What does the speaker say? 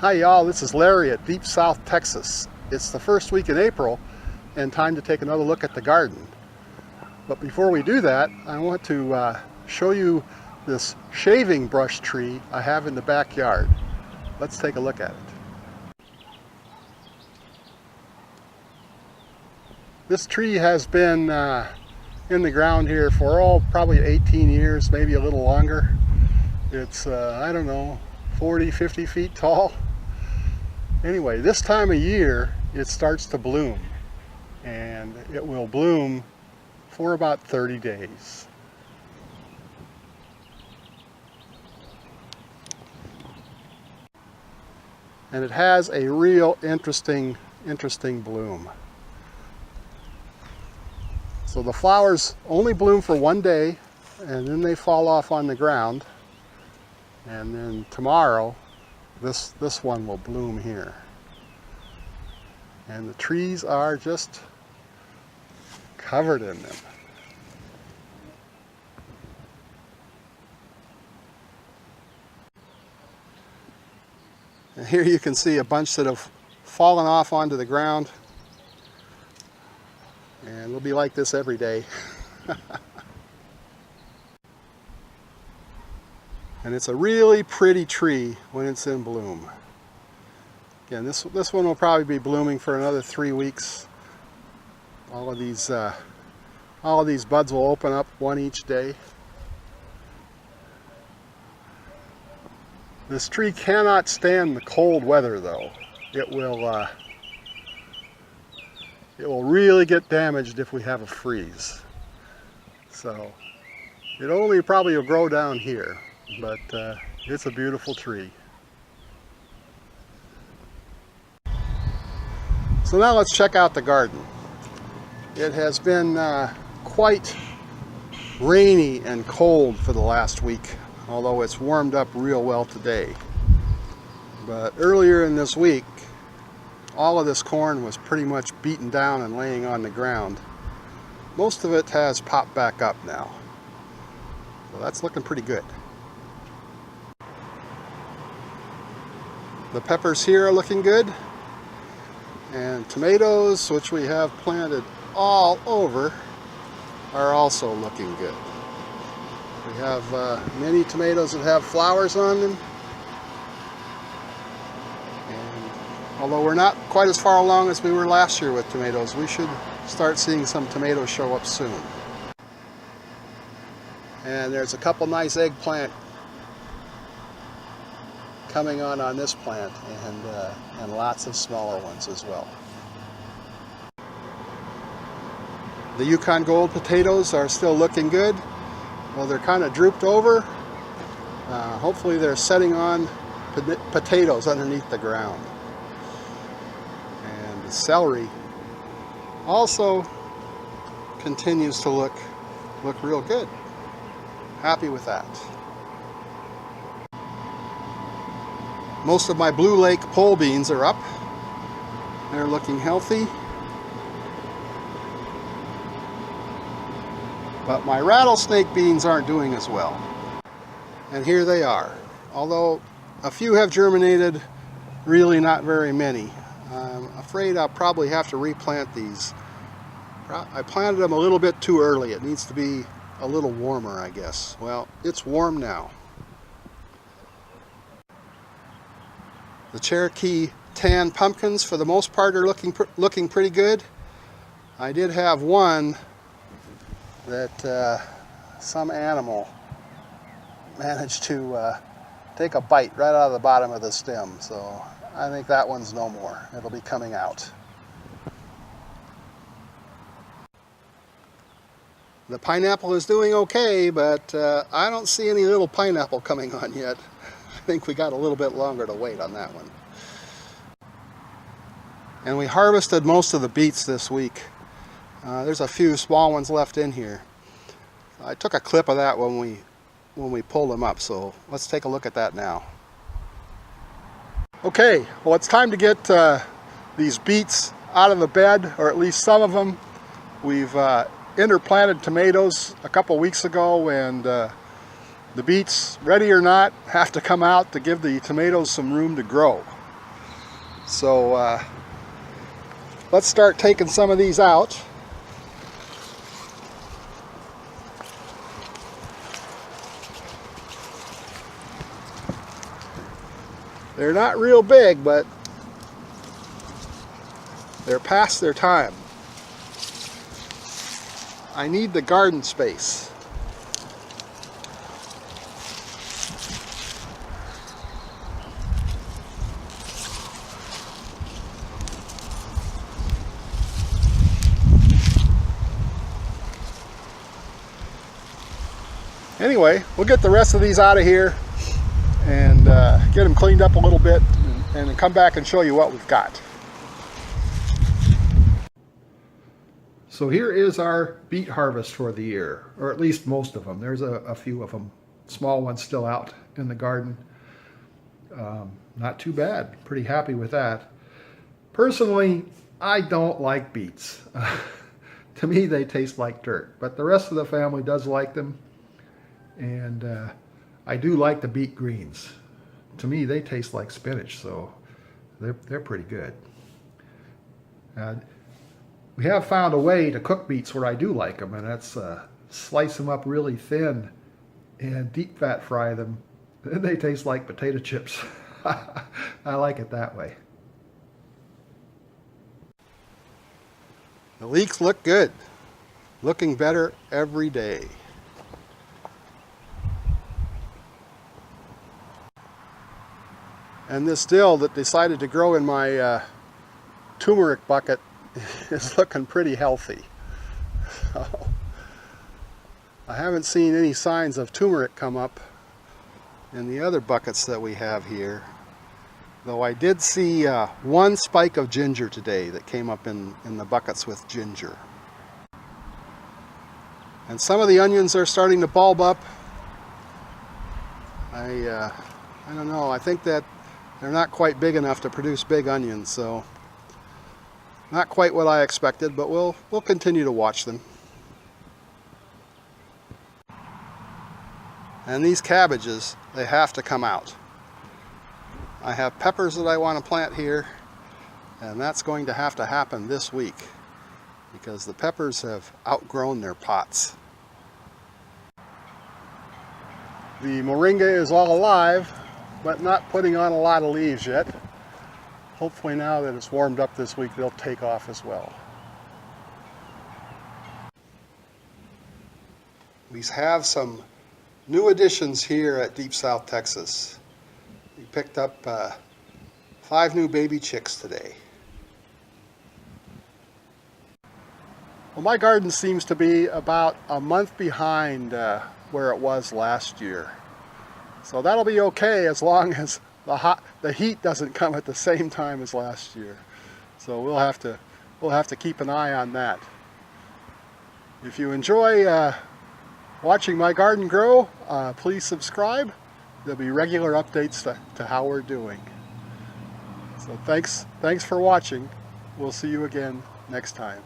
Hi y'all, this is Larry at Deep South, Texas. It's the first week in April and time to take another look at the garden. But before we do that, I want to show you this shaving brush tree I have in the backyard. Let's take a look at it. This tree has been in the ground here for probably 18 years, maybe a little longer. It's, I don't know, 40, 50 feet tall. Anyway, this time of year it starts to bloom, and it will bloom for about 30 days. And it has a real interesting bloom. So the flowers only bloom for one day, and then they fall off on the ground. And then tomorrow, this one will bloom here. And the trees are just covered in them. And here you can see a bunch that have fallen off onto the ground. And it'll be like this every day. And it's a really pretty tree when it's in bloom. Again, this one will probably be blooming for another 3 weeks. All of these buds will open up one each day. This tree cannot stand the cold weather, though. It will really get damaged if we have a freeze. So it only probably will grow down here. But it's a beautiful tree. So now let's check out the garden. It has been quite rainy and cold for the last week, although it's warmed up real well today. But earlier in this week, all of this corn was pretty much beaten down and laying on the ground. Most of it has popped back up now. So that's looking pretty good. The peppers here are looking good, and tomatoes, which we have planted all over, are also looking good. We have many tomatoes that have flowers on them, and although we're not quite as far along as we were last year with tomatoes, we should start seeing some tomatoes show up soon. And there's a couple nice eggplant coming on this plant, and lots of smaller ones as well. The Yukon Gold potatoes are still looking good. Well, they're kind of drooped over. Hopefully they're setting on potatoes underneath the ground. And the celery also continues to look real good. Happy with that. Most of my Blue Lake pole beans are up. They're looking healthy. But my rattlesnake beans aren't doing as well. And here they are. Although a few have germinated, really not very many. I'm afraid I'll probably have to replant these. I planted them a little bit too early. It needs to be a little warmer, I guess. Well, it's warm now. The Cherokee Tan Pumpkins, for the most part, are looking pretty good. I did have one that some animal managed to take a bite right out of the bottom of the stem, so I think that one's no more. It'll be coming out. The pineapple is doing okay, but I don't see any little pineapple coming on yet. I think we got a little bit longer to wait on that one. And we harvested most of the beets this week. There's a few small ones left in here. I took a clip of that when we pulled them up, so let's take a look at that now. Okay, well, it's time to get these beets out of the bed, or at least some of them. We've interplanted tomatoes a couple weeks ago, and the beets, ready or not, have to come out to give the tomatoes some room to grow. So let's start taking some of these out. They're not real big, but they're past their time. I need the garden space. Anyway, we'll get the rest of these out of here and get them cleaned up a little bit and then come back and show you what we've got. So here is our beet harvest for the year, or at least most of them. There's a few of them, small ones still out in the garden. Not too bad, pretty happy with that. Personally, I don't like beets. To me, they taste like dirt, but the rest of the family does like them. And I do like the beet greens. To me, they taste like spinach, so they're pretty good. We have found a way to cook beets where I do like them, and that's slice them up really thin and deep fat fry them. Then they taste like potato chips. I like it that way. The leeks look good. Looking better every day. And this dill that decided to grow in my turmeric bucket is looking pretty healthy. So, I haven't seen any signs of turmeric come up in the other buckets that we have here. Though I did see one spike of ginger today that came up in the buckets with ginger. And some of the onions are starting to bulb up. I don't know, I think that they're not quite big enough to produce big onions, so not quite what I expected, but we'll continue to watch them. And these cabbages, they have to come out. I have peppers that I want to plant here, and that's going to have to happen this week because the peppers have outgrown their pots. The moringa is all alive, but not putting on a lot of leaves yet. Hopefully now that it's warmed up this week, they'll take off as well. We have some new additions here at Deep South Texas. We picked up 5 new baby chicks today. Well, my garden seems to be about a month behind where it was last year. So that'll be okay as long as the heat doesn't come at the same time as last year. So we'll have to keep an eye on that. If you enjoy watching my garden grow, please subscribe. There'll be regular updates to how we're doing. So thanks for watching. We'll see you again next time.